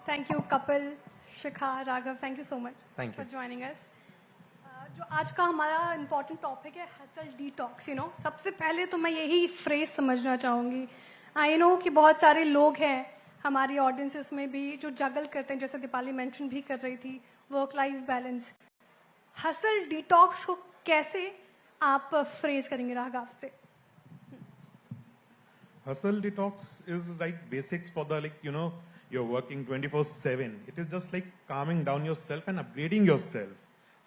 Thank you, Kapil, Shikha, Raghav. Thank you so much Thank you. for joining us. जो आज का हमारा important topic है hustle detox, सबसे पहले तो मैं यही फ्रेज समझना चाहूँगी. आई नो कि बहुत सारे लोग हैं हमारी ऑडियंसेस में भी जो जगल करते हैं, जैसे दीपाली मेंशन भी कर रही थी, work life balance. Hustle detox को कैसे आप फ्रेज करेंगे राघव से? Hustle detox is like basics for the you're working 24/7. It is just like calming down yourself and upgrading yourself.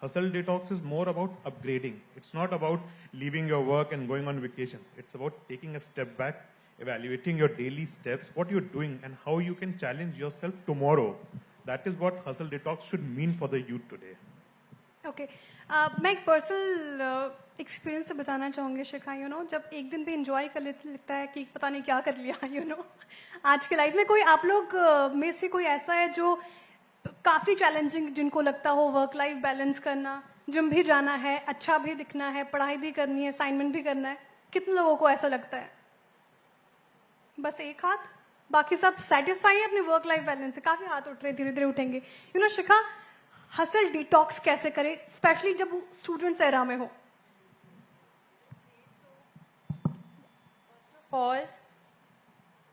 Hustle detox is more about upgrading. It's not about leaving your work and going on vacation. It's about taking a step back, evaluating your daily steps, what you're doing and how you can challenge yourself tomorrow. That is what hustle detox should mean for the youth today. Okay मैं एक personal experience से बताना चाहूँगी शिखा. जब एक दिन भी enjoy कर लेते लगता है कि पता नहीं क्या कर लिया. आज के लाइफ में कोई आप लोग में से कोई ऐसा है जो काफ़ी चैलेंजिंग जिनको लगता हो वर्क लाइफ बैलेंस करना, जिम भी जाना है, अच्छा भी दिखना है, पढ़ाई भी करनी है, असाइनमेंट भी करना है? कितने लोगों को ऐसा लगता है? बस एक हाथ, बाकी सब सेटिस्फाई है अपनी वर्क लाइफ बैलेंस से? काफ़ी हाथ उठ रहे, धीरे धीरे उठेंगे. शिखा, हसल डिटॉक्स कैसे करें, स्पेशली जब स्टूडेंट्स एरा में हो? All,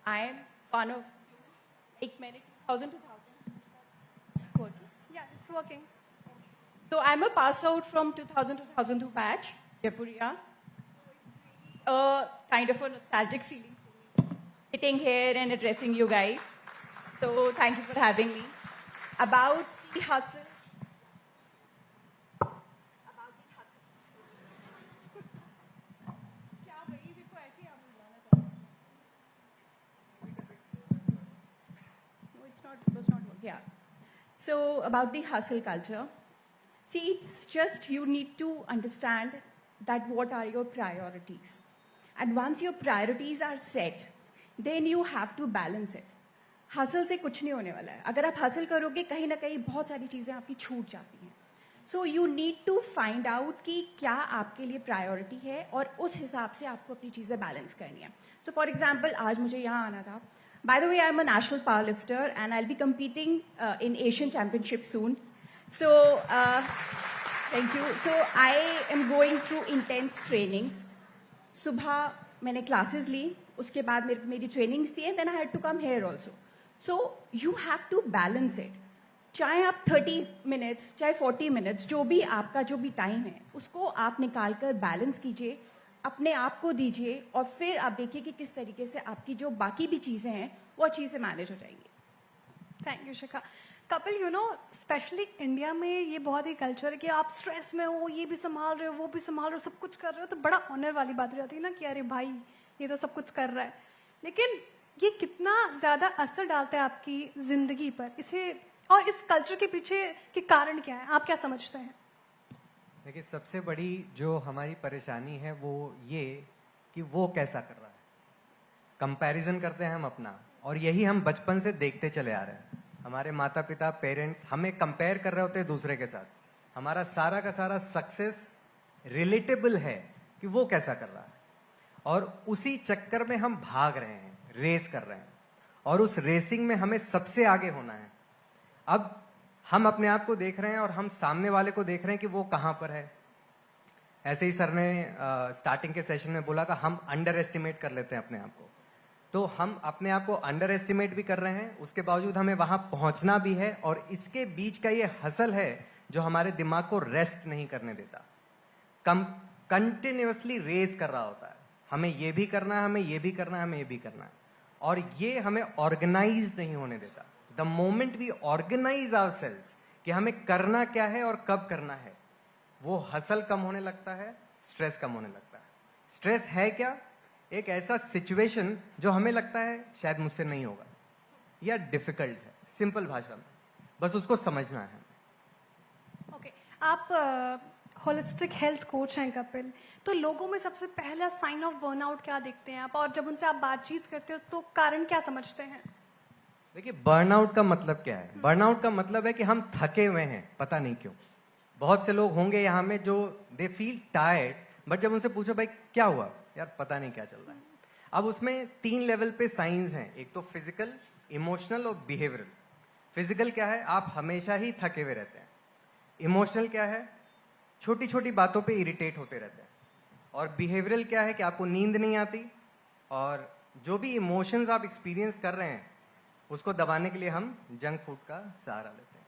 I am one of एक minute 2000 It's working. Yeah, it's working. So I'm a pass out from 2000 2002 batch, Jaipuria. A kind of a nostalgic feeling for me, sitting here and addressing you guys. So thank you for having me. About the hustle. Yeah. So about the hustle culture, see, it's just you need to understand that what are your priorities. And once your priorities are set, then you have to balance it. Hustle से कुछ नहीं होने वाला है. अगर आप hustle करोगे कहीं ना कहीं बहुत सारी चीज़ें आपकी छूट जाती हैं. So you need to find out कि क्या आपके लिए प्रायोरिटी है और उस हिसाब से आपको अपनी चीज़ें बैलेंस करनी है. सो फॉर एग्जाम्पल आज मुझे यहाँ आना था. By the way, I'm a national powerlifter and I'll be competing in Asian Championship soon. So, thank you. So, I am going through intense trainings. सुबह मैंने classes ली, उसके बाद मेरी trainings थी and then I had to come here also. So, you have to balance it. चाहे आप 30 minutes, चाहे 40 minutes, जो भी आपका जो भी time है, उसको आप निकाल कर balance कीजिए, अपने आप को दीजिए और फिर आप देखिए कि किस तरीके से आपकी जो बाकी भी चीज़ें हैं वो अच्छी से मैनेज हो जाएंगी. Thank you Shikha. Kapil, specially India में ये बहुत ही कल्चर है कि आप स्ट्रेस में हो, ये भी संभाल रहे हो, वो भी संभाल रहे हो, सब कुछ कर रहे हो, तो बड़ा ऑनर वाली बात हो जाती है ना कि अरे भाई ये तो सब कुछ कर रहा है. लेकिन ये कितना ज़्यादा असर डालता है आपकी जिंदगी पर, इसे और इस कल्चर के पीछे के कारण क्या है, आप क्या समझते हैं? देखिए, सबसे बड़ी जो हमारी परेशानी है वो ये कि वो कैसा कर रहा है. कंपैरिजन करते हैं हम अपना, और यही हम बचपन से देखते चले आ रहे हैं. हमारे माता पिता, पेरेंट्स हमें कंपेयर कर रहे होते हैं दूसरे के साथ. हमारा सारा का सारा सक्सेस रिलेटेबल है कि वो कैसा कर रहा है, और उसी चक्कर में हम भाग रहे हैं, रेस कर रहे हैं, और उस रेसिंग में हमें सबसे आगे होना है. अब हम अपने आप को देख रहे हैं और हम सामने वाले को देख रहे हैं कि वो कहां पर है. ऐसे ही सर ने स्टार्टिंग के सेशन में बोला था, हम अंडर एस्टिमेट कर लेते हैं अपने आप को. तो हम अपने आप को अंडर एस्टिमेट भी कर रहे हैं, उसके बावजूद हमें वहां पहुंचना भी है, और इसके बीच का ये हसल है जो हमारे दिमाग को रेस्ट नहीं करने देता. कंटिन्यूअसली रेस कर रहा होता है. हमें ये भी करना है, हमें ये भी करना है, हमें ये भी करना है, और ये हमें ऑर्गेनाइज नहीं होने देता. The moment we organise ourselves कि हमें करना क्या है और कब करना है, वो हसल कम होने लगता है, स्ट्रेस कम होने लगता है. स्ट्रेस है क्या? एक ऐसा सिचुएशन जो हमें लगता है शायद मुझसे नहीं होगा या डिफिकल्ट है. सिंपल भाषा में बस उसको समझना है. ओके, आप होलिस्टिक हेल्थ कोच हैं कपिल, तो लोगों में सबसे पहला साइन ऑफ बर्नआउट क्या देखते हैं आप, और जब उनसे आप बातचीत करते हो तो कारण क्या समझते हैं? देखिए, बर्नआउट का मतलब क्या है? बर्नआउट का मतलब है कि हम थके हुए हैं, पता नहीं क्यों. बहुत से लोग होंगे यहाँ में जो दे फील टायर्ड, बट जब उनसे पूछो भाई क्या हुआ, यार पता नहीं क्या चल रहा है. अब उसमें 3 लेवल पे साइंस हैं. एक तो फिजिकल, इमोशनल और बिहेवियरल. फिजिकल क्या है, आप हमेशा ही थके हुए रहते हैं। इमोशनल क्या है, छोटी छोटी बातों पे इरिटेट होते रहते हैं। और बिहेवियरल क्या है कि आपको नींद नहीं आती, और जो भी इमोशंस आप एक्सपीरियंस कर रहे हैं उसको दबाने के लिए हम जंक फूड का सहारा लेते हैं।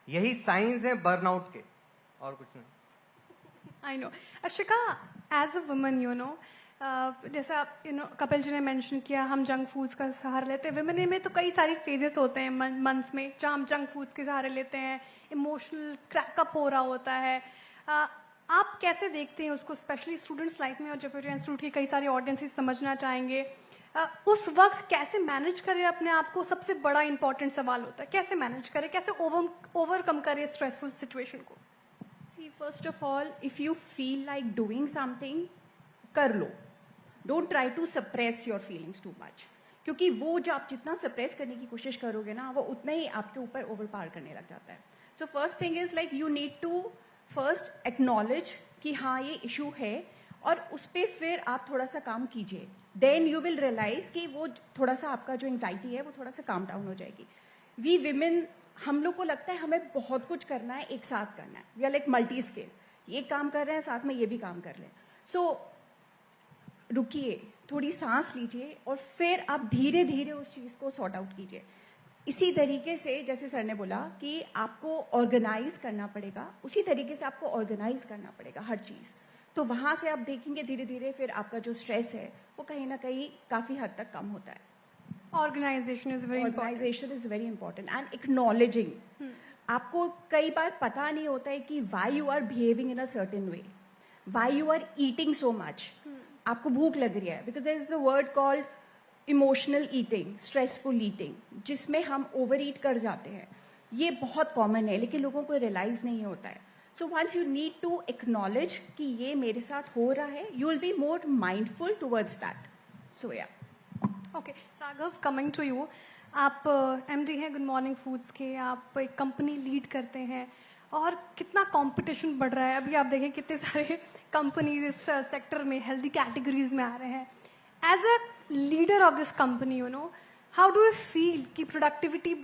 यही साइंस है बर्नआउट के, और कुछ नहीं। I know. Ashika, as a woman जैसे आप कपिल जी ने मेंशन किया हम जंक फूड्स का सहारा लेते हैं। वुमेन में तो कई सारी फेजेस होते हैं मंथ्स में जहाँ हम जंक फूड्स के सहारे लेते हैं, इमोशनल क्रैकअप हो रहा होता है। आप कैसे देखते हैं उसको, स्पेशली स्टूडेंट्स लाइफ में, और जब इंस्टीट्यूट की कई सारे ऑडियंसेस समझना चाहेंगे उस वक्त कैसे मैनेज करें अपने आप को, सबसे बड़ा इंपॉर्टेंट सवाल होता है कैसे मैनेज करें, कैसे ओवरकम करें स्ट्रेसफुल सिचुएशन को। See, first of all, if you feel like doing something, कर लो. Don't try to suppress your feelings too much. क्योंकि वो जो आप जितना suppress करने की कोशिश करोगे ना, वो उतना ही आपके ऊपर overpower करने लग जाता है. So first thing is like you need to first acknowledge कि हाँ ये issue है, और उस पर फिर आप थोड़ा सा काम कीजिए. Then you will realize कि वो थोड़ा सा आपका जो anxiety है वो थोड़ा सा calm down हो जाएगी. We women, हम लोग को लगता है हमें बहुत कुछ करना है, एक साथ करना है. We are like multi skill, ये काम कर रहे हैं साथ में ये भी काम कर लें. सो रुकिए, थोड़ी सांस लीजिए, और फिर आप धीरे धीरे उस चीज़ को सॉर्ट आउट कीजिए. इसी तरीके से जैसे सर ने बोला कि आपको ऑर्गेनाइज करना पड़ेगा, उसी तरीके से आपको ऑर्गेनाइज करना पड़ेगा हर चीज़. तो वहाँ से आप देखेंगे धीरे धीरे फिर आपका जो स्ट्रेस है वो कहीं ना कहीं काफ़ी हद तक कम होता है. Organisation is very organisation is very important and acknowledging. आपको कई बार पता नहीं होता है कि why you are behaving in a certain way, why you are eating so much. आपको भूख लग रही है, because there is a word called emotional eating, stressful eating, जिसमें हम ओवर ईट कर जाते हैं. ये बहुत कॉमन है लेकिन लोगों को रियलाइज नहीं होता है. So once you need to acknowledge कि ये मेरे साथ हो रहा है, you will be more mindful towards that. So yeah okay, Raghav, coming to you. आप एमडी हैं गुड मॉर्निंग फूड्स के, आप एक कंपनी लीड करते हैं, और कितना कंपटीशन बढ़ रहा है. अभी आप देखें कितने सारे कंपनीज इस सेक्टर में, हेल्दी कैटेगरीज में आ रहे हैं. As a leader of this company, how do you feel कि प्रोडक्टिविटी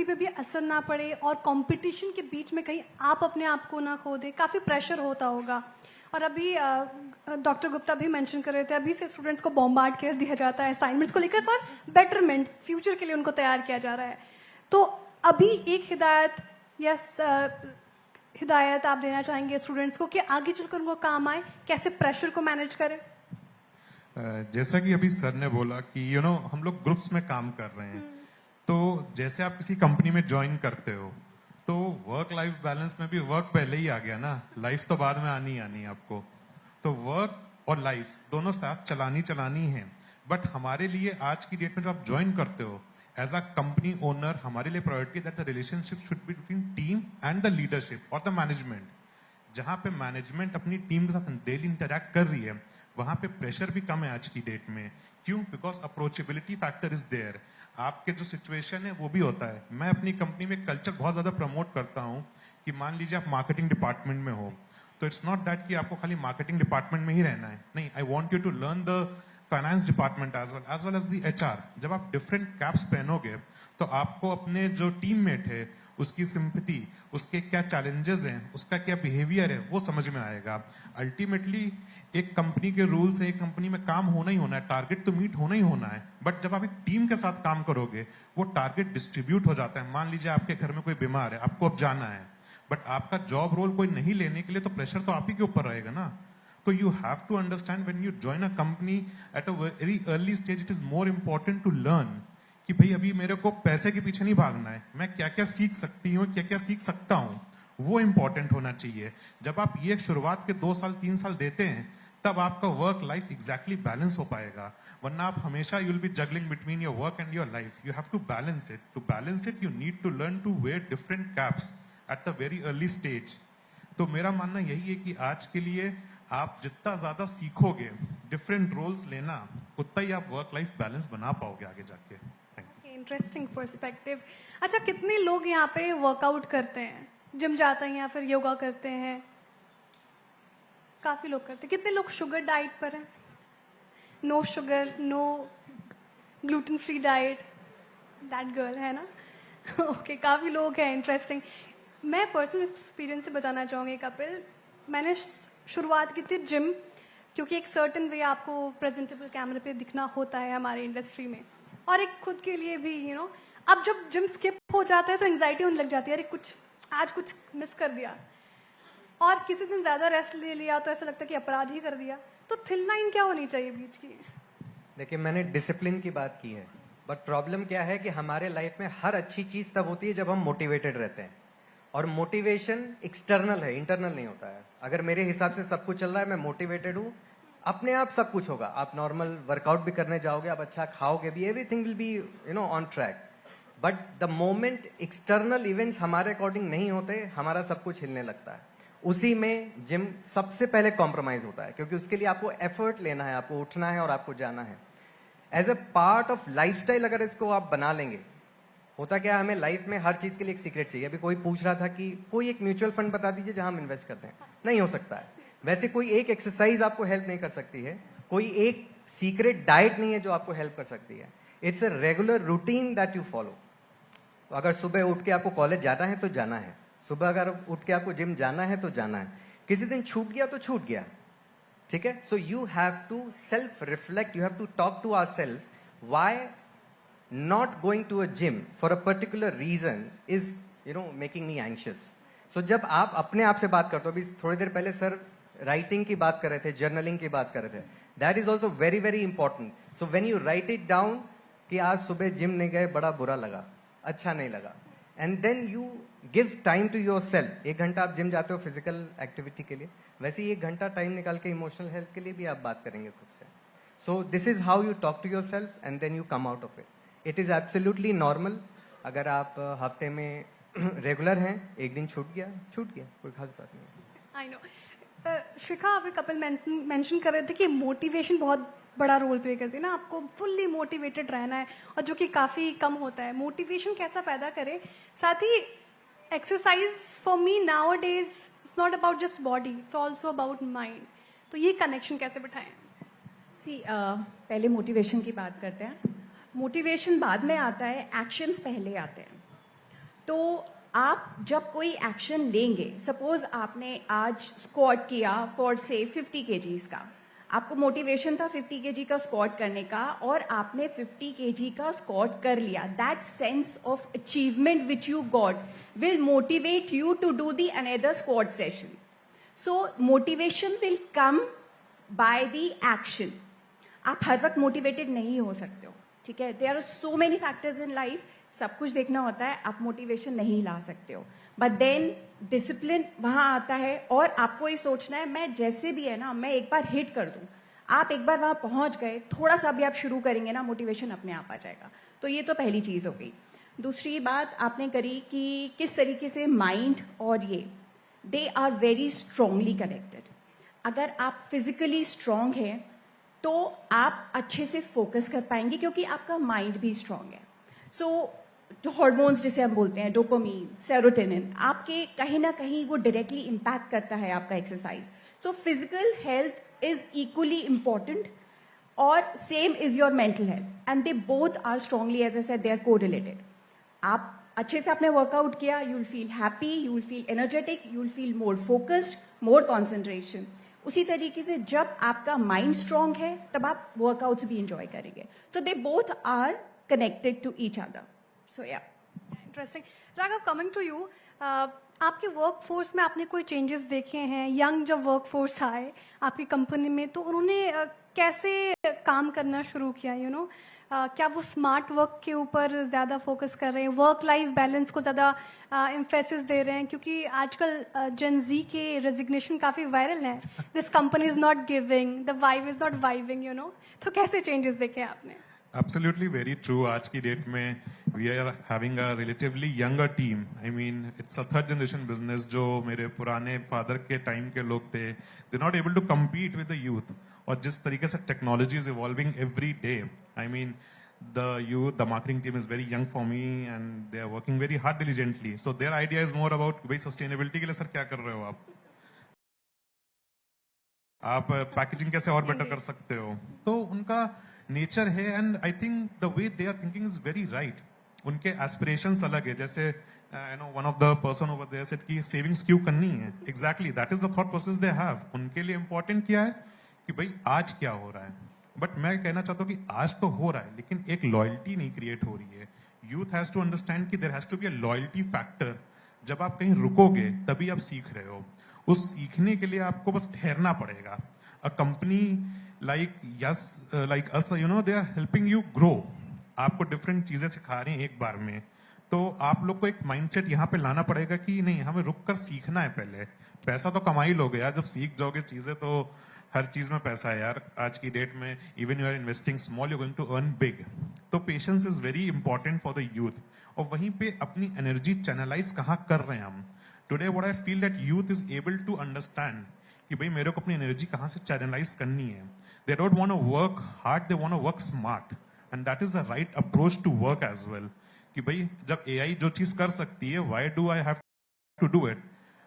पे भी असर ना पड़े, और कंपटीशन के बीच में कहीं आप अपने आप को ना खो दे? काफ़ी प्रेशर होता होगा. और अभी डॉक्टर गुप्ता भी मेंशन कर रहे थे, अभी से स्टूडेंट्स को बॉम्बार्ड कर दिया जाता है असाइनमेंट्स को लेकर, फॉर बेटरमेंट, फ्यूचर के लिए उनको तैयार किया जा रहा है. तो अभी एक हिदायत आप देना चाहेंगे स्टूडेंट्स को कि आगे चलकर उनको काम आए, कैसे प्रेशर को मैनेज करें? जैसा कि अभी सर ने बोला कि हम लोग ग्रुप्स में काम कर रहे हैं. तो जैसे आप किसी कंपनी में ज्वाइन करते हो तो वर्क लाइफ बैलेंस में भी वर्क पहले ही आ गया ना, लाइफ तो बाद में आनी है आपको. तो वर्क और लाइफ दोनों साथ चलानी है. बट हमारे लिए आज की डेट में जो आप ज्वाइन करते हो एज अ कंपनी ओनर, हमारे लिए priority that the relationship should be between team and the leadership और द मैनेजमेंट. जहां पे मैनेजमेंट अपनी टीम के साथ डेली इंटरैक्ट कर रही है, वहां पे प्रेशर भी कम है आज की डेट में. क्यों? Because approachability factor is there. आपके जो सिचुएशन है वो भी होता है. मैं अपनी कंपनी में कल्चर बहुत ज्यादा प्रमोट करता हूं कि मान लीजिए आप मार्केटिंग डिपार्टमेंट में हो, तो इट्स नॉट दैट कि आपको खाली मार्केटिंग डिपार्टमेंट में ही रहना है. नहीं, I want you to learn the finance department as well as the HR. जब आप डिफरेंट कैप्स पहनोगे तो आपको अपने जो टीममेट है उसकी सिंपैथी, उसके क्या चैलेंजेस हैं, उसका क्या बिहेवियर है, वो समझ में आएगा. अल्टीमेटली एक कंपनी के रूल्स है, एक कंपनी में काम होना ही होना है, टारगेट तो मीट होना ही होना है. बट जब आप एक टीम के साथ काम करोगे वो टारगेट डिस्ट्रीब्यूट हो जाता है. मान लीजिए आपके घर में कोई बीमार है, आपको अब जाना है, बट आपका जॉब रोल कोई नहीं लेने के लिए, तो प्रेशर तो आप ही के ऊपर रहेगा ना. तो you have to understand when you join a company at a very early stage, it is more important to learn कि भाई अभी मेरे को पैसे के पीछे नहीं भागना है, मैं क्या क्या सीख सकती हूँ, क्या क्या सीख सकता हूँ, वो इंपॉर्टेंट होना चाहिए. जब आप ये शुरुआत के 2 साल 3 साल देते हैं तब आपका वर्क लाइफ एग्जैक्टली बैलेंस हो पाएगा. वरना आप हमेशा you will be juggling between your work and your life. You have to balance it. To balance it you need to learn to wear different caps at the very early stage. तो मेरा मानना यही है कि आज के लिए आप जितना ज्यादा सीखोगे डिफरेंट रोल्स लेना, उतना ही आप वर्क लाइफ बैलेंस बना पाओगे आगे जाके. Interesting perspective. अच्छा, कितने लोग यहाँ पे वर्कआउट करते हैं, जिम जाते हैं या फिर योगा करते हैं? काफी लोग करते हैं. कितने लोग शुगर डाइट पर हैं? No sugar, no gluten free diet, that girl है ना. ओके काफ़ी लोग हैं इंटरेस्टिंग। मैं पर्सनल एक्सपीरियंस से बताना चाहूँगी कपिल, मैंने शुरुआत की थी जिम, क्योंकि एक सर्टन वे आपको प्रेजेंटेबल कैमरे पे दिखना होता है हमारी इंडस्ट्री में, और एक खुद के लिए भी अब जब जिम स्किप हो जाता है तो एंग्जाइटी होने लग जाती है, अरे आज कुछ मिस कर दिया, और किसी दिन ज़्यादा रेस्ट ले लिया तो ऐसा लगता है कि अपराध ही कर दिया। तो थिन लाइन क्या होनी चाहिए बीच की? देखिए, मैंने डिसिप्लिन की बात की है, बट प्रॉब्लम क्या है कि हमारे लाइफ में हर अच्छी चीज तब होती है जब हम मोटिवेटेड रहते हैं, और मोटिवेशन एक्सटर्नल है, इंटरनल नहीं होता है। अगर मेरे हिसाब से सब कुछ चल रहा है, मैं मोटिवेटेड हूँ, अपने आप सब कुछ होगा। आप नॉर्मल वर्कआउट भी करने जाओगे, आप अच्छा खाओगे भी, everything will be on track. But the moment external events हमारे अकॉर्डिंग नहीं होते, हमारा सब कुछ हिलने लगता है। उसी में जिम सबसे पहले कॉम्प्रोमाइज होता है, क्योंकि उसके लिए आपको एफर्ट लेना है, आपको उठना है और आपको जाना है। As a part of lifestyle अगर इसको आप बना लेंगे, होता क्या है, हमें लाइफ में हर चीज के लिए एक सीक्रेट चाहिए। अभी कोई पूछ रहा था कि कोई एक म्यूचुअल फंड बता दीजिए जहां हम इन्वेस्ट करते हैं, नहीं हो सकता है। वैसे कोई एक एक्सरसाइज आपको हेल्प नहीं कर सकती है, कोई एक सीक्रेट डाइट नहीं है जो आपको हेल्प कर सकती है। It's a regular routine that you follow. अगर सुबह उठ के आपको कॉलेज जाना है तो जाना है, सुबह अगर उठ के आपको जिम जाना है तो जाना है। किसी दिन छूट गया तो छूट गया, ठीक है। So you have to self reflect, you have to talk to our self why not going to a gym for a particular reason is making me anxious. So जब आप अपने आप से बात करते हो, अभी थोड़ी देर पहले सर राइटिंग की बात कर रहे थे, जर्नलिंग की बात कर रहे थे, that is also very very important. So when you right it down कि आज सुबह जिम नहीं गए, बड़ा बुरा लगा, अच्छा नहीं लगा, and then you give time to yourself. 1 घंटा आप जिम जाते हो फिजिकल एक्टिविटी के लिए, वैसे ही 1 घंटा टाइम निकाल के इमोशनल हेल्थ के लिए भी आप बात करेंगे खुद से। So this is how you talk to yourself and then you come out of it. It is absolutely normal. अगर आप हफ्ते में रेगुलर हैं, एक दिन छूट गया, कोई खास बात नहीं। I know. शिखा, अभी कपिल मेंशन कर रहे थे कि मोटिवेशन बहुत बड़ा रोल प्ले करती है ना, आपको फुल्ली मोटिवेटेड रहना है, और जो कि काफ़ी कम होता है। मोटिवेशन कैसा पैदा करें? साथ ही exercise for me nowadays it's not about just body, it's also about mind. तो ये कनेक्शन कैसे बिठाएं? पहले मोटिवेशन की बात करते हैं। मोटिवेशन बाद में आता है, एक्शंस पहले आते हैं। तो आप जब कोई एक्शन लेंगे, सपोज आपने आज स्क्वाट किया फॉर से 50 kgs का, आपको मोटिवेशन था 50 kg का स्क्वाट करने का, और आपने 50 kg का स्क्वाट कर लिया। That sense of achievement which you got will motivate you to do the another squat session. So motivation will come by the action. आप हर वक्त मोटिवेटेड नहीं हो सकते हो, ठीक है। There are so many factors in life, सब कुछ देखना होता है, आप मोटिवेशन नहीं ला सकते हो। बट देन डिसिप्लिन वहां आता है, और आपको ये सोचना है मैं जैसे भी है ना, मैं एक बार हिट कर दूं। आप एक बार वहां पहुंच गए, थोड़ा सा भी आप शुरू करेंगे ना, मोटिवेशन अपने आप आ जाएगा। तो ये तो पहली चीज हो गई। दूसरी बात आपने करी कि किस तरीके से माइंड और ये they are very strongly connected. अगर आप फिजिकली स्ट्रांग हैं तो आप अच्छे से फोकस कर पाएंगे, क्योंकि आपका माइंड भी स्ट्रांग है। सो जो हॉर्मोन्स जिसे हम बोलते हैं, डोपामीन, सेरोटोनिन, आपके कहीं ना कहीं वो डायरेक्टली इम्पैक्ट करता है आपका exercise. So physical health is equally important, और same is your mental health, and they both are strongly, as I said, they are correlated. आप अच्छे से आपने वर्कआउट किया, you will feel happy, you will feel energetic, you will feel more focused, more concentration. उसी तरीके से जब आपका माइंड स्ट्रांग है, तब आप वर्कआउट्स भी इंजॉय करेंगे। So they both are connected to each other. So yeah. Interesting. Raghav, coming to you, आपके वर्क फोर्स में आपने कोई चेंजेस देखे हैं? यंग जब वर्क फोर्स आए आपकी कंपनी में, तो उन्होंने कैसे काम करना शुरू किया? क्या वो स्मार्ट वर्क के ऊपर ज़्यादा फोकस कर रहे हैं, वर्क लाइफ बैलेंस को ज़्यादा एम्फेसिस दे रहे हैं? क्योंकि आजकल जेन जी के रेजिग्नेशन काफ़ी वायरल हैं, this company is not giving, the vibe is not vibing, तो कैसे चेंजेस देखे आपने? Absolutely very true. आज की डेट में we are having a relatively younger team. I mean, it's a third generation business. जो मेरे पुराने फादर के टाइम के लोग थे, they're not able to compete with the youth. और जिस तरीके से technology is evolving every day, I mean, the youth, the marketing team is very young for me, and they are working very hard diligently. So their idea is more about भाई sustainability के लिए sir क्या कर रहे हो आप packaging कैसे और बेटर कर सकते हो? तो उनका नेचर है, and I think the way they are thinking is very right. उनके एस्पिरेशंस अलग है. जैसे you know one of the person over there said कि सेविंग्स क्यों करनी है. Exactly that is the thought process they have. उनके लिए इंपॉर्टेंट क्या है कि भाई आज क्या हो रहा है. बट मैं कहना चाहता हूँ कि आज तो हो रहा है, लेकिन एक लॉयल्टी नहीं क्रिएट हो रही है. यूथ हैज टू अंडरस्टैंड कि there has to be a loyalty factor. जब आप कहीं रुकोगे तभी आप सीख रहे हो. उस सीखने के लिए आपको बस ठहरना पड़ेगा. A company like us, you know, they are helping you grow. आपको डिफरेंट चीजें सिखा रहे हैं एक बार में. तो आप लोग को एक माइंडसेट यहाँ पे लाना पड़ेगा कि नहीं, हमें रुक कर सीखना है. पहले पैसा तो कमा ही लोगे यार. जब सीख जाओगे चीजें तो हर चीज में पैसा है यार आज की डेट में. Even you are investing small, you going to earn big. तो patience is very important for the youth. और वहीं पे अपनी एनर्जी चैनलाइज कहाँ कर रहे हैं हम. Today what I feel that youth is able to understand कि भाई मेरे को अपनी एनर्जी कहाँ से चैनलाइज करनी है. They don't want to work hard, they want to work smart. And that is the right approach to work as well. कि भाई जब एआई जो चीज कर सकती है, why do I have to do it.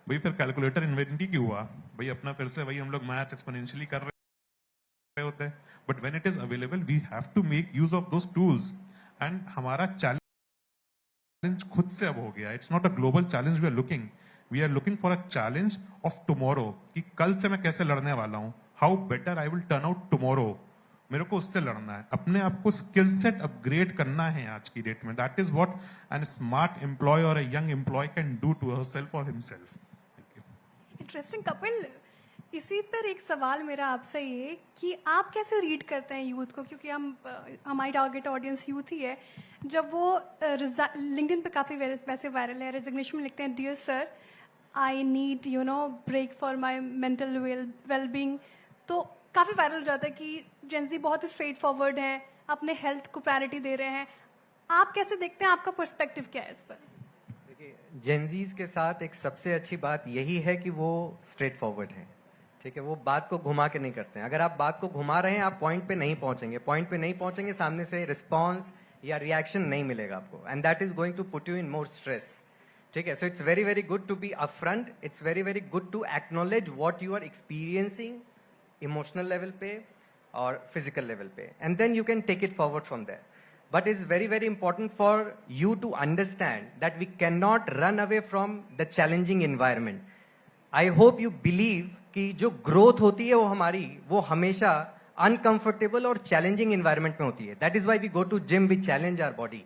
भाई फिर कैलकुलेटर इन्वेंट ही क्यों हुआ. भाई अपना फिर से भाई हम लोग मैथ्स एक्सपोनेंशियली कर रहे होते हैं. But when it is available we have to make use of those tools. And हमारा चैलेंज खुद से अब हो गया. It's not a global challenge we are looking for a challenge of tomorrow. कि कल से मैं कैसे लड़ने वाला हूं. How better I will turn out tomorrow. मेरे को उससे लड़ना है. अपने आप को स्किल सेट अपग्रेड करना है आज की डेट में. That is what an smart employee और a young employee can do to herself और हिमसेल्फ. इंटरेस्टिंग. कपिल, इसी पर एक सवाल मेरा आपसे ये कि आप कैसे रीड करते हैं यूथ को, क्योंकि हमारी टारगेट ऑडियंस यूथ ही है. जब वो लिंक्डइन पे काफ़ी वैसे वायरल है, रेजिग्नेशन में लिखते हैं dear sir I need break for my mental wellbeing. तो काफ़ी वायरल हो जाता है कि जेंजी बहुत ही स्ट्रेट फॉरवर्ड है, अपने हेल्थ को प्रायोरिटी दे रहे हैं. आप कैसे देखते हैं, आपका पर्सपेक्टिव क्या है इस पर? देखिए, जेंजीज के साथ एक सबसे अच्छी बात यही है कि वो स्ट्रेट फॉरवर्ड है. ठीक है, वो बात को घुमा के नहीं करते हैं. अगर आप बात को घुमा रहे हैं आप पॉइंट पे नहीं पहुंचेंगे. सामने से रिस्पॉन्स या रिएक्शन नहीं मिलेगा आपको. And that is going to put you in more stress. ठीक है, so it's very very good to be upfront. It's very very good to acknowledge what you are experiencing emotional level पे और physical level पे, and then you can take it forward from there. But it's very, very important for you to understand that we cannot run away from the challenging environment. I hope you believe कि जो growth होती है वो हमेशा uncomfortable और challenging environment में होती है. That is why we go to gym, we challenge our body.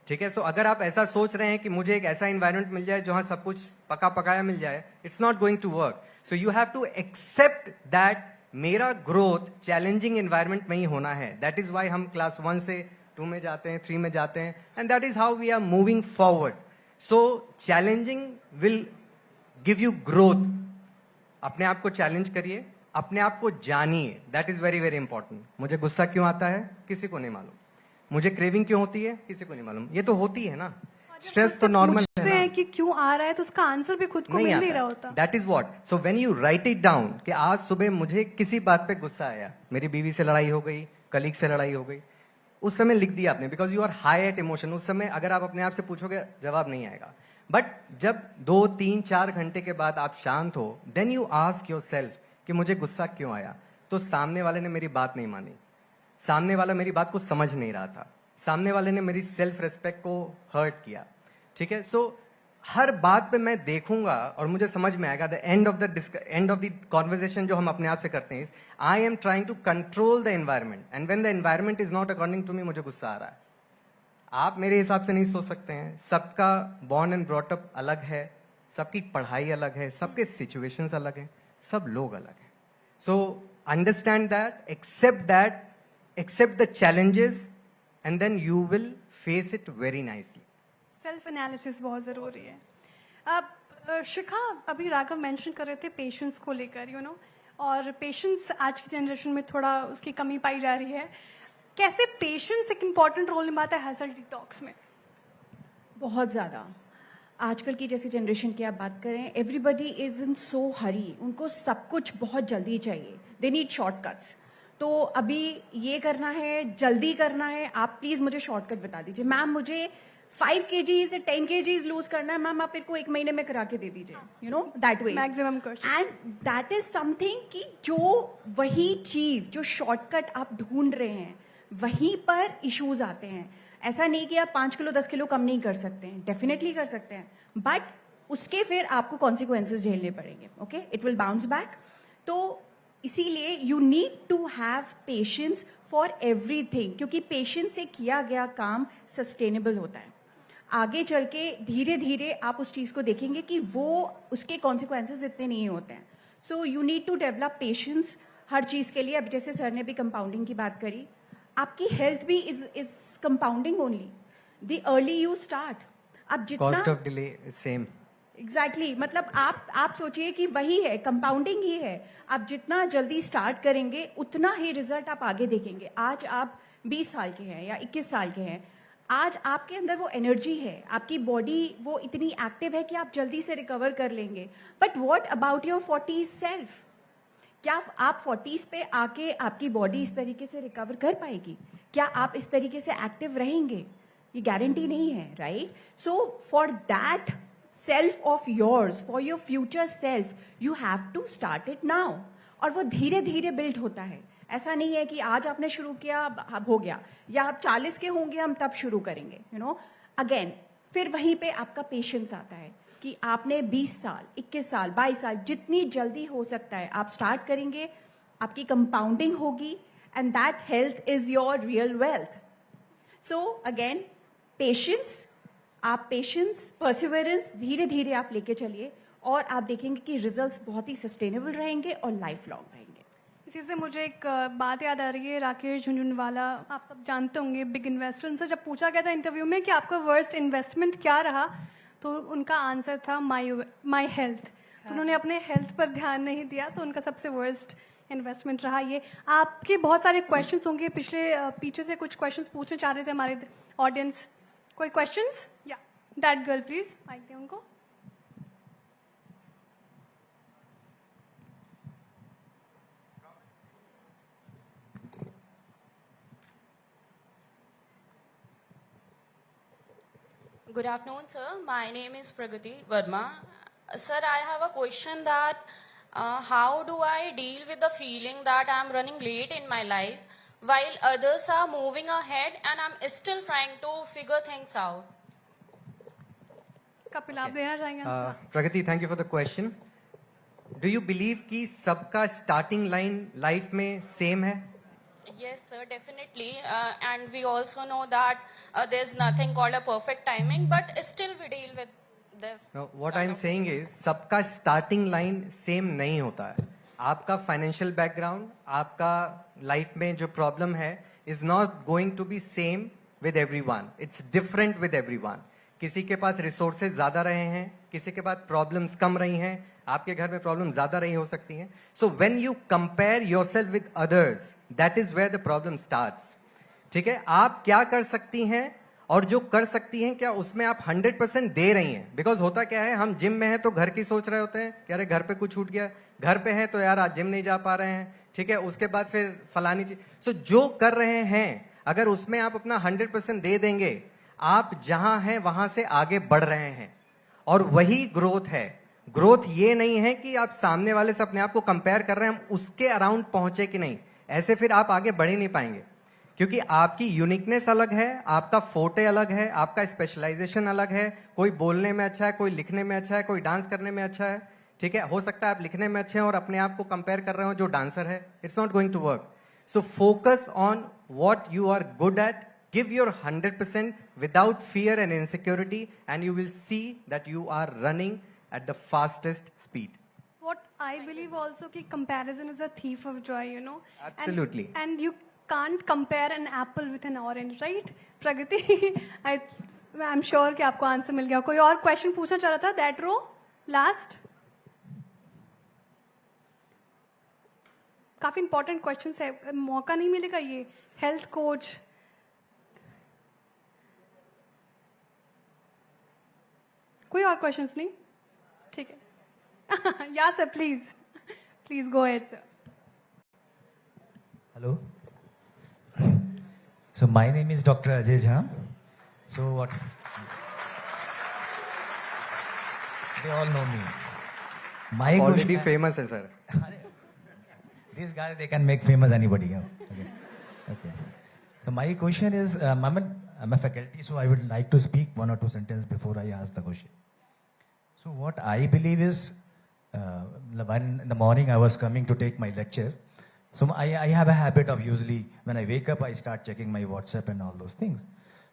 ठीक है, so अगर आप ऐसा सोच रहे हैं कि मुझे एक ऐसा environment मिल जाए जहाँ सब कुछ पका पकाया मिल जाए, it's not going to work. So you have to accept that मेरा growth challenging environment में ही होना है. That is why हम class 1 से 2 में जाते हैं, 3 में जाते हैं, and that is how we are moving forward. So challenging will give you growth. अपने आप को चैलेंज करिए, अपने आप को जानिए. That is very very important. मुझे गुस्सा क्यों आता है किसी को नहीं मालूम. मुझे क्रेविंग क्यों होती है किसी को नहीं मालूम. ये तो होती है ना. स्ट्रेस तो नॉर्मल है ना. कि क्यों आ रहा है तो उसका आंसर भी खुद को मिल नहीं रहा होता. That is what. So when you right it down कि आज सुबह मुझे किसी बात पे गुस्सा आया, मेरी बीवी से लड़ाई हो गई, कलीग से लड़ाई हो गई, उस समय लिख दिया आपने, because you are high at emotion. उस समय अगर आप अपने आप से पूछोगे जवाब नहीं आएगा. बट जब 2, 3, 4 घंटे के बाद आप शांत हो, then you ask yourself कि मुझे गुस्सा क्यों आया. तो सामने वाले ने मेरी बात नहीं मानी, सामने वाला मेरी बात को समझ नहीं रहा था, सामने वाले ने मेरी सेल्फ रेस्पेक्ट को हर्ट किया. ठीक है, सो हर बात पे मैं देखूंगा और मुझे समझ में आएगा. The end of the conversation जो हम अपने आप से करते हैं, I am trying to control the environment, and when the environment is not according to me, मुझे गुस्सा आ रहा है. आप मेरे हिसाब से नहीं सोच सकते हैं. सबका बॉर्न एंड ब्रॉट अप अलग है, सबकी पढ़ाई अलग है, सबके सिचुएशंस अलग हैं, सब लोग अलग हैं. So understand that, accept the challenges, and then you will face it very nicely. Self analysis बहुत ज़रूरी है. अब शिखा, अभी राघव मेंशन कर रहे थे पेशेंस को लेकर, और पेशेंस आज की जनरेशन में थोड़ा उसकी कमी पाई जा रही है. कैसे पेशेंस एक इम्पॉर्टेंट रोल निभाता है हसल डिटॉक्स में? बहुत ज़्यादा. आजकल की जैसी जनरेशन की आप बात करें, एवरीबडी इज इन सो हरी. उनको सब कुछ बहुत जल्दी चाहिए. They need shortcuts. तो अभी ये करना है, जल्दी करना है, आप प्लीज मुझे शॉर्टकट बता दीजिए. मैम मुझे 5 kg से 10 kg लूज करना है, मैम आप मेरे को 1 महीने में करा के दे दीजिए. That way maximum. And that is something कि जो वही चीज, जो शॉर्टकट आप ढूंढ रहे हैं, वहीं पर इश्यूज आते हैं. ऐसा नहीं कि आप 5 किलो 10 किलो कम नहीं कर सकते हैं, डेफिनेटली कर सकते हैं, बट उसके फिर आपको कॉन्सिक्वेंसेस झेलने पड़ेंगे. Okay, it will bounce back. तो इसीलिए you need to have patience for everything, क्योंकि पेशेंस से किया गया काम सस्टेनेबल होता है. आगे चल के धीरे धीरे आप उस चीज को देखेंगे कि वो उसके कॉन्सिक्वेंसेस इतने नहीं होते हैं. So you need to develop patience हर चीज के लिए. अब जैसे सर ने भी कंपाउंडिंग की बात करी, आपकी हेल्थ भी is compounding only. The early you start, अब जितना cost of delay same. Exactly मतलब आप सोचिए कि वही है, कंपाउंडिंग ही है. आप जितना जल्दी स्टार्ट करेंगे उतना ही रिजल्ट आप आगे देखेंगे. आज आप 20 साल के हैं या 21 साल के हैं, आज आपके अंदर वो एनर्जी है, आपकी बॉडी वो इतनी एक्टिव है कि आप जल्दी से रिकवर कर लेंगे. But what about your 40s self? क्या आप 40s पे आके आपकी बॉडी इस तरीके से रिकवर कर पाएगी? क्या आप इस तरीके से एक्टिव रहेंगे? ये गारंटी नहीं है, right? So for that self of yours, for your future self, you have to start it now. और वो धीरे धीरे बिल्ड होता है. ऐसा नहीं है कि आज आपने शुरू किया अब हो गया, या आप 40 के होंगे हम तब शुरू करेंगे. यू नो, अगेन फिर वहीं पे आपका पेशेंस आता है कि आपने 20 साल 21 साल 22 साल जितनी जल्दी हो सकता है आप स्टार्ट करेंगे, आपकी कंपाउंडिंग होगी, and that health is your real wealth. So again patience, आप पेशेंस, परसिवरेंस धीरे धीरे आप लेके चलिए और आप देखेंगे कि रिजल्ट्स बहुत ही सस्टेनेबल रहेंगे और लाइफ लॉन्ग रहेंगे. इसी से मुझे एक बात याद आ रही है. राकेश झुंझुनवाला, आप सब जानते होंगे, बिग इन्वेस्टर. उनसे जब पूछा गया था इंटरव्यू में कि आपका वर्स्ट इन्वेस्टमेंट क्या रहा, तो उनका आंसर था माई हेल्थ. तो उन्होंने अपने हेल्थ पर ध्यान नहीं दिया, तो उनका सबसे वर्स्ट इन्वेस्टमेंट रहा ये. आपके बहुत सारे क्वेश्चंस होंगे, पीछे से कुछ क्वेश्चंस पूछना चाह रहे थे हमारे ऑडियंस. कोई क्वेश्चंस? या दैट गर्ल प्लीज, माइक दे उनको. Good afternoon, sir. My name is Pragati Verma. Sir, I have a question that how do I deal with the feeling that I'm running late in my life while others are moving ahead and I'm still trying to figure things out? Kapil, आप देना चाहेंगे answer? Pragati, thank you for the question. Do you believe कि सबका starting line life में same है? Yes, sir, definitely. And we also know that there's nothing called a perfect timing, but still we deal with this. No, what I'm saying is सबका starting line same नहीं होता है. आपका financial background, आपका life में जो problem है is not going to be same with everyone. It's different with everyone. किसी के पास रिसोर्सेज ज्यादा रहे हैं, किसी के पास प्रॉब्लम्स कम रही हैं, आपके घर में प्रॉब्लम ज्यादा रही हो सकती हैं. So when you compare yourself with others, that is where the problem starts. ठीक है, आप क्या कर सकती हैं और जो कर सकती हैं क्या उसमें आप 100% दे रही हैं. बिकॉज होता क्या है, हम जिम में हैं तो घर की सोच रहे होते हैं कि अरे घर पे कुछ छूट गया, घर पे हैं तो यार आज जिम नहीं जा पा रहे हैं. ठीक है, उसके बाद फिर फलानी चीज. सो जो कर रहे हैं अगर उसमें आप अपना 100% दे देंगे, आप जहां हैं वहां से आगे बढ़ रहे हैं. और वही ग्रोथ है. ग्रोथ ये नहीं है कि आप सामने वाले से अपने आप को कंपेयर कर रहे हैं, हम उसके अराउंड पहुंचे कि नहीं. ऐसे फिर आप आगे बढ़ ही नहीं पाएंगे, क्योंकि आपकी यूनिकनेस अलग है, आपका फोटे अलग है, आपका स्पेशलाइजेशन अलग है. कोई बोलने में अच्छा है, कोई लिखने में अच्छा है, कोई डांस करने में अच्छा है. ठीक है, हो सकता है आप लिखने में अच्छे हैं और अपने आप को कंपेयर कर रहे हो जो डांसर है. It's not going to work. So focus on what you are good at. Give your 100% without fear and insecurity, and you will see that you are running at the fastest speed. What I believe also कि comparison is a thief of joy, you know. Absolutely. And you can't compare an apple with an orange, right? Pragati, I'm sure कि आपको answer मिल गया. कोई और question पूछना चाह रहा था? That row, last. काफी इंपॉर्टेंट क्वेश्चन है, मौका नहीं मिलेगा ये. Health coach. कोई और क्वेश्चंस नहीं? ठीक है. या sir, please go ahead sir. Hello. So my name is Dr. Ajay Jha. So what? They all know me. My Already question. famous है sir. These guys, they can make famous anybody. Okay. Okay. So my question is, Mohammed, I'm a faculty, so I would like to speak one or two sentences before I ask the question. So what I believe is, when in the morning I was coming to take my lecture, so I have a habit of usually when I wake up, I start checking my WhatsApp and all those things.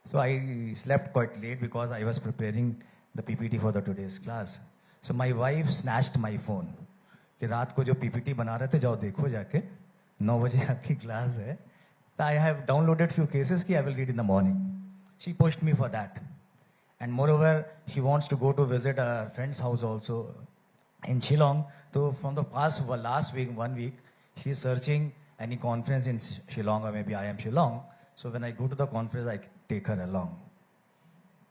So I slept quite late because I was preparing the PPT for the today's class. So my wife snatched my phone. कि रात को जो PPT बना रहे थे जाओ देखो जाके 9 बजे आपकी क्लास है. I have downloaded few cases कि I will read in the morning. She pushed me for that. And moreover, she wants to go to visit her friend's house also in Shillong. So from the last week, 1 week, she is searching any conference in Shillong, or maybe I am Shillong. So when I go to the conference, I take her along.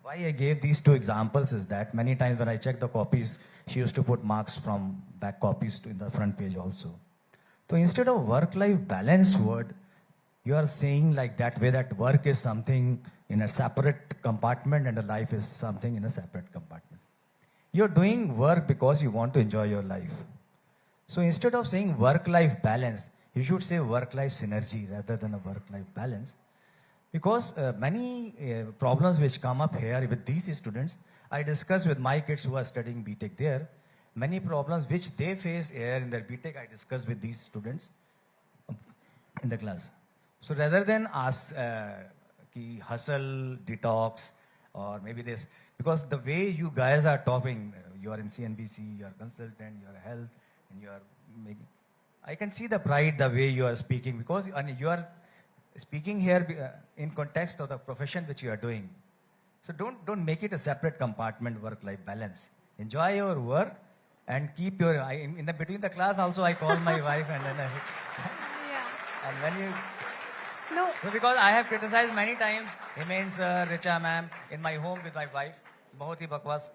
Why I gave these two examples is that many times when I check the copies, she used to put marks from back copies in the front page also. So instead of work-life balance word, you are saying like that way that work is something in a separate compartment and a life is something in a separate compartment. You're doing work because you want to enjoy your life. So instead of saying work-life balance, you should say work-life synergy rather than a work-life balance. Because many problems which come up here with these students, I discuss with my kids who are studying BTech there. Many problems which they face here in their BTech, I discuss with these students in the class. So rather than ask hustle, detox, or maybe this, because the way you guys are talking, you are in CNBC, you are consultant, you are health, and you are making, I can see the pride the way you are speaking, because you are speaking here in context of the profession which you are doing. So don't make it a separate compartment, work-life balance. Enjoy your work and keep your, in the between the class also I call my wife and then Yeah. and when you, No. so because I have criticized many times, Himen sir, Richa ma'am, in my home with my wife, बहुत ही बकवास,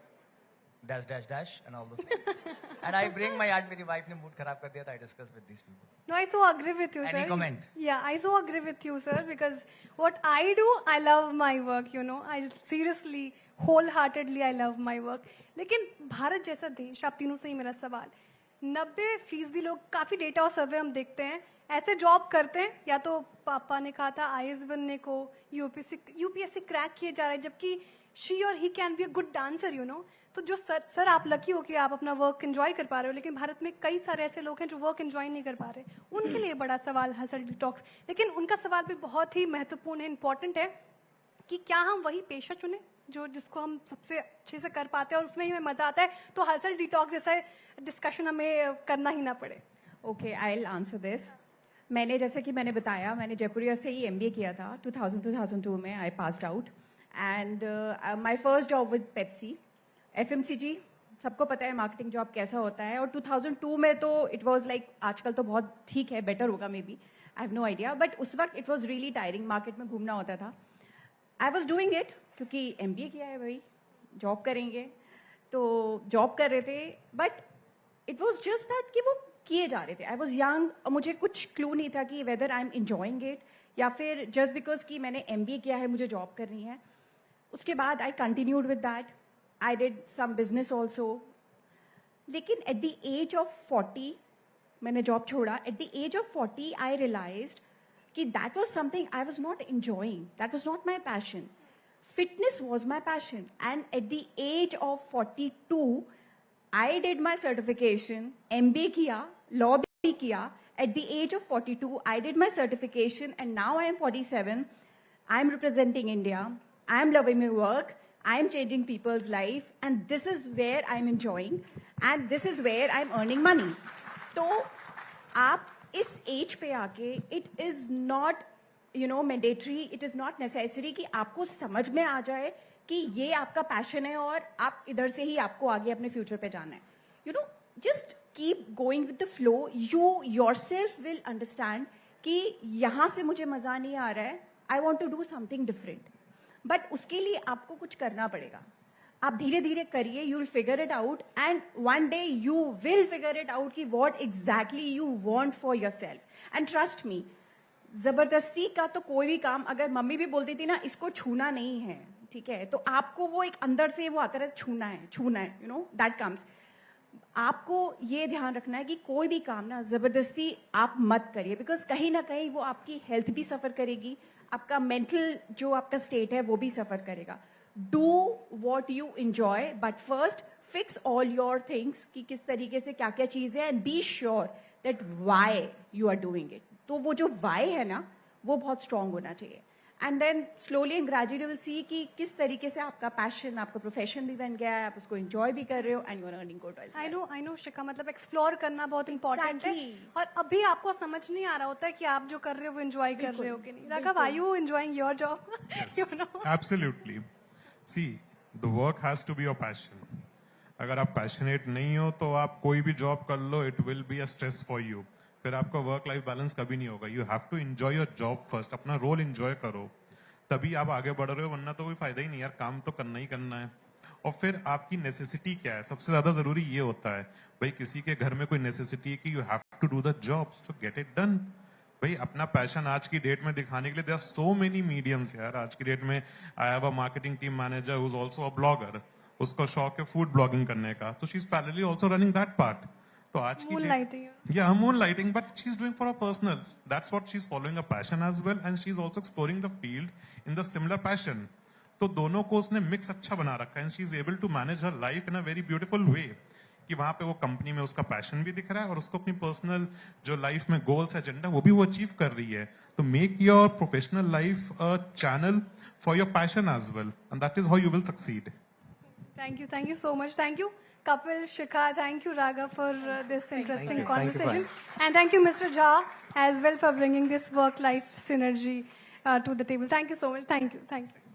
dash dash dash and all those things. And I bring my, आज मेरी wife ने mood खराब कर दिया था, I discuss with these people. No, I so agree with you, sir. Any comment? Yeah, I so agree with you, sir, because what I do, I love my work, you know. I seriously, wholeheartedly, I love my work. लेकिन भारत जैसा देश, आप तीनों से ही मेरा सवाल, 90% लोग, काफी डेटा और सर्वे हम देखते हैं, ऐसे जॉब करते हैं, या तो पापा ने कहा था आईएएस बनने को, यूपीएससी क्रैक किए जा रहे हैं, जबकि शी और he can be a good dancer, you know. तो जो सर आप लकी हो कि आप अपना वर्क एंजॉय कर पा रहे हो, लेकिन भारत में कई सारे ऐसे लोग हैं जो वर्क एंजॉय नहीं कर पा रहे. उनके लिए बड़ा सवाल हसल डिटॉक्स. लेकिन उनका सवाल भी बहुत ही महत्वपूर्ण है, इंपॉर्टेंट है, कि क्या हम वही पेशा चुने जिसको हम सबसे अच्छे से कर पाते हैं और उसमें ही हमें मजा आता है, तो हसल डिटॉक्स जैसा डिस्कशन हमें करना ही ना पड़े. Okay, I will answer this. मैंने जैसे कि मैंने बताया, मैंने जयपुरिया से ही MBA किया था 2002 में. I passed out and my first job with Pepsi, FMCG. सबको पता है मार्केटिंग जॉब कैसा होता है. और 2002 में तो इट वाज लाइक, आजकल तो बहुत ठीक है, बेटर होगा maybe, I have no idea, but उस वक्त it was really tiring. Market में घूमना होता था. आई वाज डूइंग इट क्योंकि MBA किया है भाई, जॉब करेंगे, तो जॉब कर रहे थे. But it was just that कि वो किए जा रहे थे. आई वॉज यंग, मुझे कुछ क्लू नहीं था कि whether I am enjoying it या फिर जस्ट बिकॉज कि मैंने MBA किया है मुझे जॉब करनी है. उसके बाद I continued with that. I did some business also. लेकिन एट द एज ऑफ 40 मैंने जॉब छोड़ा. At the age of 40 I realised कि that was something I was not enjoying. That was not my passion. Fitness was my passion. And at the age of 42, I did my certification, MBA किया, law भी किया. At the age of 42, I did my certification, and now I am 47. I am representing India. I am loving my work. I am changing people's life, and this is where I am enjoying, and this is where I am earning money. तो आप इस as पे आके, it is not, you know, mandatory, it is not necessary कि आपको समझ में आ जाए कि ये आपका पैशन है और आप इधर से ही आपको आगे अपने फ्यूचर पे जाना है. You know, just keep going with the flow. You yourself will understand कि यहाँ से मुझे मजा नहीं आ रहा है, I want to do something different. But उसके लिए आपको कुछ करना पड़ेगा. आप धीरे धीरे करिए, you will figure it out, and one day you will figure it out कि what exactly you want for yourself. And trust me, जबरदस्ती का तो कोई भी काम, अगर मम्मी भी बोलती थी ना इसको छूना नहीं है, ठीक है, तो आपको वो एक अंदर से वो आता है, छूना है, यू नो, दैट कम्स. आपको ये ध्यान रखना है कि कोई भी काम ना जबरदस्ती आप मत करिए, बिकॉज कहीं ना कहीं वो आपकी हेल्थ भी सफर करेगी, आपका मेंटल जो आपका स्टेट है वो भी सफर करेगा. Do what you enjoy, but first fix all your things कि किस तरीके से क्या क्या चीजें हैं, and be sure that why you are doing it. तो वो जो वाई है ना, वो बहुत स्ट्रांग होना चाहिए. And then slowly and gradually will see कि किस तरीके से आपका पैशन, आपका प्रोफेशन भी बन गया है, आप उसको एंजॉय भी कर रहे हो, and you are earning good. I know Shikha, मतलब एक्सप्लोर करना बहुत इंपॉर्टेंट है. Exactly. और अभी आपको समझ नहीं आ रहा होता है कि आप जो कर रहे हो वो एंजॉय कर रहे हो कि नहीं. Raghav, are you enjoying your job? You know, Absolutely. See, the work has to be your passion. अगर आप पैशनेट नहीं हो तो आप कोई भी जॉब कर लो, it will be a stress for you. फिर आपका वर्क लाइफ बैलेंस कभी नहीं होगा. You have to enjoy your job first. अपना रोल एंजॉय करो, तभी आप आगे बढ़ रहे हो, वरना तो कोई फायदा ही नहीं यार. काम तो करना ही करना है. और फिर आपकी नेसेसिटी क्या है, सबसे ज्यादा जरूरी ये होता है. भाई किसी के घर में कोई नेसेसिटी है कि you have to do the job, so get it done. भाई अपना पैशन आज की डेट में दिखाने के लिए there are so many mediums यार. आज की डेट में I have a marketing team manager who is also a blogger. उसको शौक है फूड ब्लॉगिंग करने का, so she's parallelly also running that part. तो आज की moonlighting. yeah, moonlighting, but she's doing for her personal. That's what she's following a passion as well, and she's also exploring the field in the similar passion. तो दोनों को उसने mix अच्छा बना रखा है, and she's able to manage her life in a very beautiful way. कि वहां पे वो कंपनी में उसका पैशन भी दिख रहा है और उसको अपनी पर्सनल जो लाइफ में गोल्स एजेंडा वो भी वो अचीव कर रही है. तो make your professional life a channel for your passion as well, and that is how you will succeed. Thank you so much. Thank you, Kapil, Shikha. Thank you, Raghav, for this interesting you. Thank you, conversation. And thank you, Mr. Jha, as well, for bringing this work-life synergy to the table. Thank you so much. Thank you.